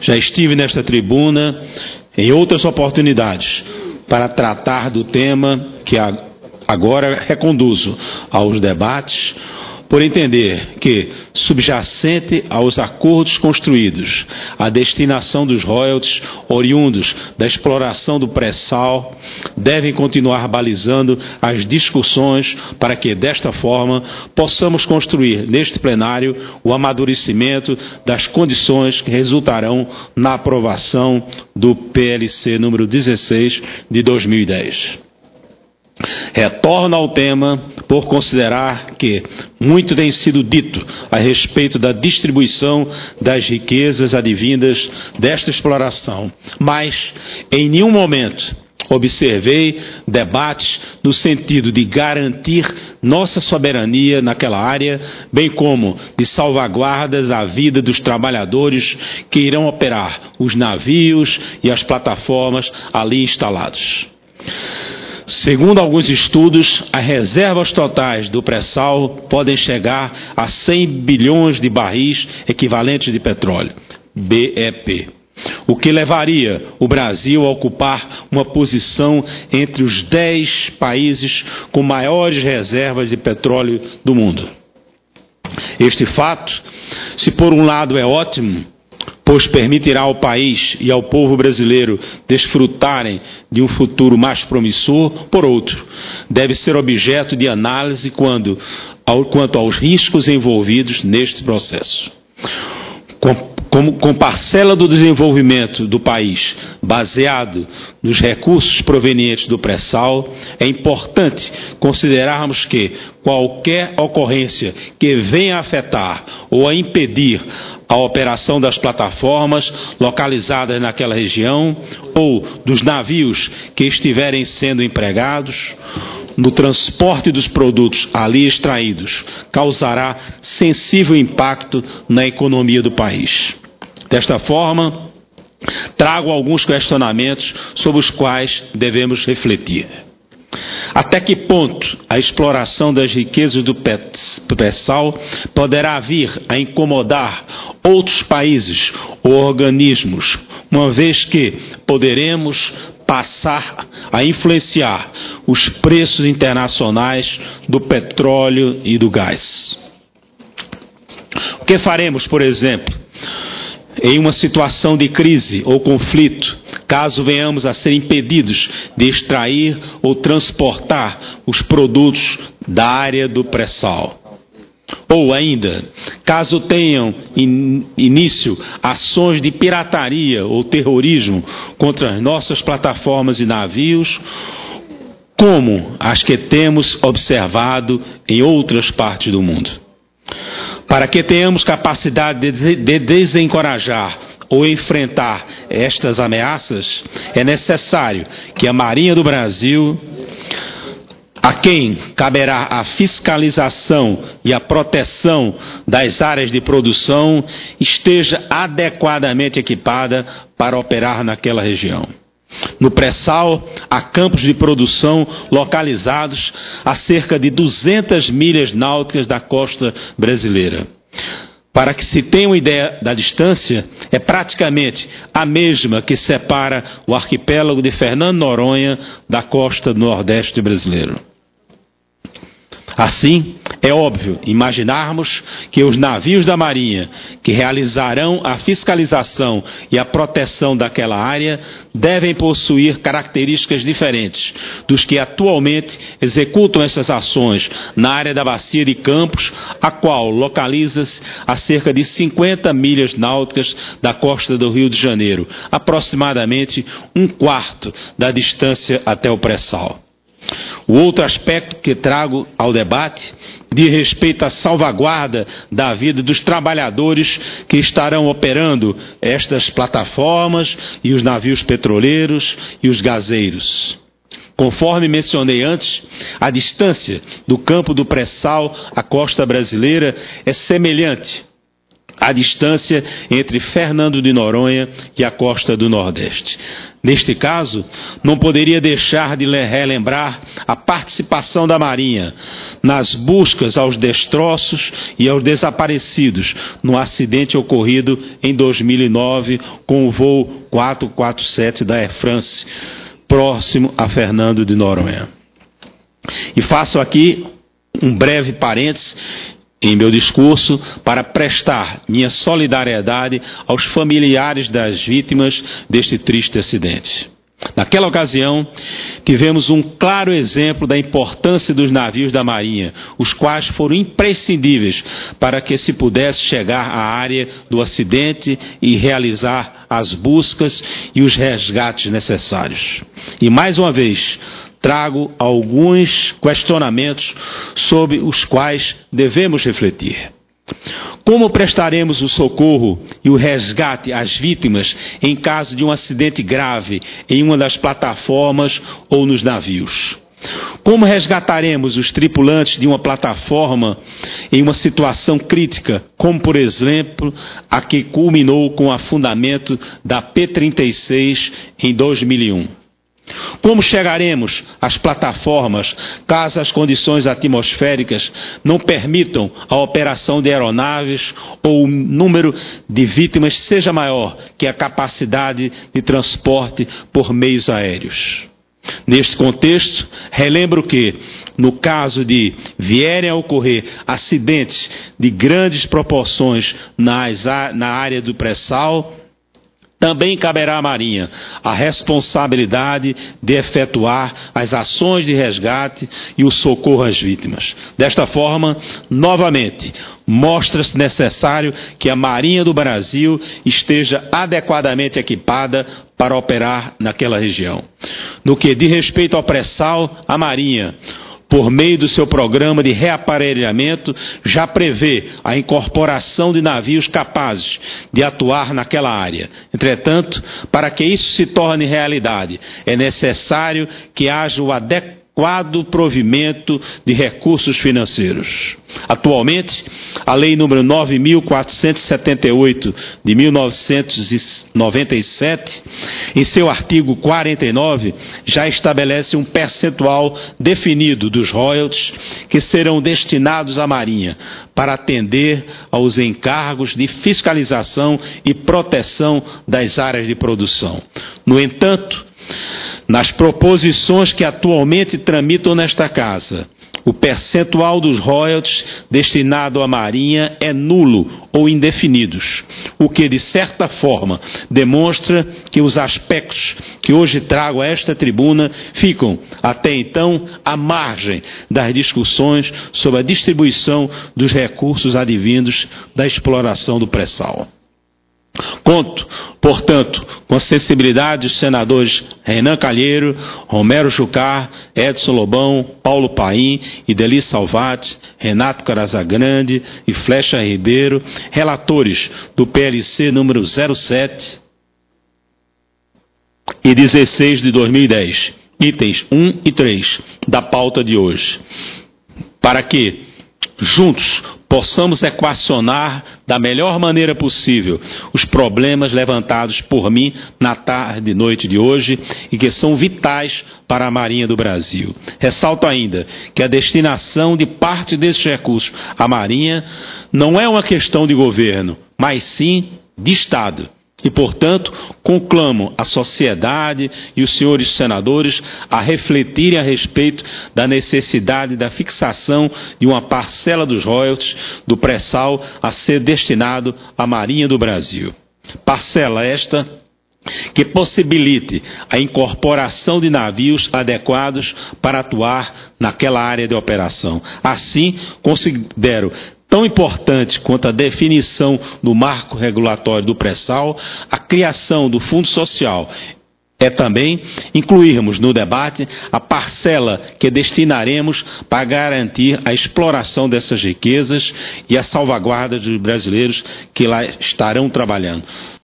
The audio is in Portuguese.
Já estive nesta tribuna em outras oportunidades para tratar do tema que agora reconduzo aos debates, por entender que, subjacente aos acordos construídos, a destinação dos royalties oriundos da exploração do pré-sal devem continuar balizando as discussões para que, desta forma, possamos construir neste plenário o amadurecimento das condições que resultarão na aprovação do PLC número 16 de 2010. Retorno ao tema por considerar que muito tem sido dito a respeito da distribuição das riquezas advindas desta exploração, mas em nenhum momento observei debates no sentido de garantir nossa soberania naquela área, bem como de salvaguardas à vida dos trabalhadores que irão operar os navios e as plataformas ali instalados. Segundo alguns estudos, as reservas totais do pré-sal podem chegar a 100 bilhões de barris equivalentes de petróleo, BEP, o que levaria o Brasil a ocupar uma posição entre os 10 países com maiores reservas de petróleo do mundo. Este fato, se por um lado é ótimo, pois permitirá ao país e ao povo brasileiro desfrutarem de um futuro mais promissor, por outro, deve ser objeto de análise quanto aos riscos envolvidos neste processo. Com parcela do desenvolvimento do país baseado nos recursos provenientes do pré-sal, é importante considerarmos que qualquer ocorrência que venha a afetar ou a impedir a operação das plataformas localizadas naquela região ou dos navios que estiverem sendo empregados no transporte dos produtos ali extraídos causará sensível impacto na economia do país. Desta forma, trago alguns questionamentos sobre os quais devemos refletir. Até que ponto a exploração das riquezas do pré-sal poderá vir a incomodar outros países ou organismos, uma vez que poderemos passar a influenciar os preços internacionais do petróleo e do gás? O que faremos, por exemplo, em uma situação de crise ou conflito, caso venhamos a ser impedidos de extrair ou transportar os produtos da área do pré-sal? Ou ainda, caso tenham início ações de pirataria ou terrorismo contra as nossas plataformas e navios, como as que temos observado em outras partes do mundo. Para que tenhamos capacidade de desencorajar ou enfrentar estas ameaças, é necessário que a Marinha do Brasil, a quem caberá a fiscalização e a proteção das áreas de produção, esteja adequadamente equipada para operar naquela região. No pré-sal, há campos de produção localizados a cerca de 200 milhas náuticas da costa brasileira. Para que se tenha uma ideia da distância, é praticamente a mesma que separa o arquipélago de Fernando Noronha da costa do Nordeste brasileiro. Assim, é óbvio imaginarmos que os navios da Marinha que realizarão a fiscalização e a proteção daquela área devem possuir características diferentes dos que atualmente executam essas ações na área da Bacia de Campos, a qual localiza-se a cerca de 50 milhas náuticas da costa do Rio de Janeiro, aproximadamente um quarto da distância até o pré-sal. O outro aspecto que trago ao debate diz respeito à salvaguarda da vida dos trabalhadores que estarão operando estas plataformas e os navios petroleiros e os gazeiros. Conforme mencionei antes, a distância do campo do pré-sal à costa brasileira é semelhante a distância entre Fernando de Noronha e a costa do Nordeste. Neste caso, não poderia deixar de relembrar a participação da Marinha nas buscas aos destroços e aos desaparecidos no acidente ocorrido em 2009 com o voo 447 da Air France, próximo a Fernando de Noronha. E faço aqui um breve parênteses em meu discurso para prestar minha solidariedade aos familiares das vítimas deste triste acidente. Naquela ocasião, tivemos um claro exemplo da importância dos navios da Marinha, os quais foram imprescindíveis para que se pudesse chegar à área do acidente e realizar as buscas e os resgates necessários. E mais uma vez, trago alguns questionamentos sobre os quais devemos refletir. Como prestaremos o socorro e o resgate às vítimas em caso de um acidente grave em uma das plataformas ou nos navios? Como resgataremos os tripulantes de uma plataforma em uma situação crítica, como, por exemplo, a que culminou com o afundamento da P-36 em 2001? Como chegaremos às plataformas caso as condições atmosféricas não permitam a operação de aeronaves ou o número de vítimas seja maior que a capacidade de transporte por meios aéreos? Neste contexto, relembro que, no caso de vierem a ocorrer acidentes de grandes proporções na área do pré-sal, também caberá à Marinha a responsabilidade de efetuar as ações de resgate e o socorro às vítimas. Desta forma, novamente, mostra-se necessário que a Marinha do Brasil esteja adequadamente equipada para operar naquela região. No que diz respeito ao pré-sal, a Marinha, por meio do seu programa de reaparelhamento, já prevê a incorporação de navios capazes de atuar naquela área. Entretanto, para que isso se torne realidade, é necessário que haja o adequado provimento de recursos financeiros. Atualmente, a Lei nº 9.478 de 1997, em seu artigo 49, já estabelece um percentual definido dos royalties que serão destinados à Marinha para atender aos encargos de fiscalização e proteção das áreas de produção. No entanto, nas proposições que atualmente tramitam nesta Casa, o percentual dos royalties destinado à Marinha é nulo ou indefinidos, o que, de certa forma, demonstra que os aspectos que hoje trago a esta tribuna ficam, até então, à margem das discussões sobre a distribuição dos recursos advindos da exploração do pré-sal. Conto, portanto, com a sensibilidade dos senadores Renan Calheiro, Romero Jucá, Edson Lobão, Paulo Paim, Ideli Salvati, Renato Casagrande e Flecha Ribeiro, relatores do PLC número 07 e 16 de 2010, itens 1 e 3 da pauta de hoje, para que, juntos, possamos equacionar da melhor maneira possível os problemas levantados por mim na tarde e noite de hoje e que são vitais para a Marinha do Brasil. Ressalto ainda que a destinação de parte desses recursos à Marinha não é uma questão de governo, mas sim de Estado. E, portanto, conclamo a sociedade e os senhores senadores a refletirem a respeito da necessidade da fixação de uma parcela dos royalties do pré-sal a ser destinado à Marinha do Brasil. Parcela esta que possibilite a incorporação de navios adequados para atuar naquela área de operação. Assim, considero tão importante quanto a definição do marco regulatório do pré-sal, a criação do Fundo Social é também incluirmos no debate a parcela que destinaremos para garantir a exploração dessas riquezas e a salvaguarda dos brasileiros que lá estarão trabalhando.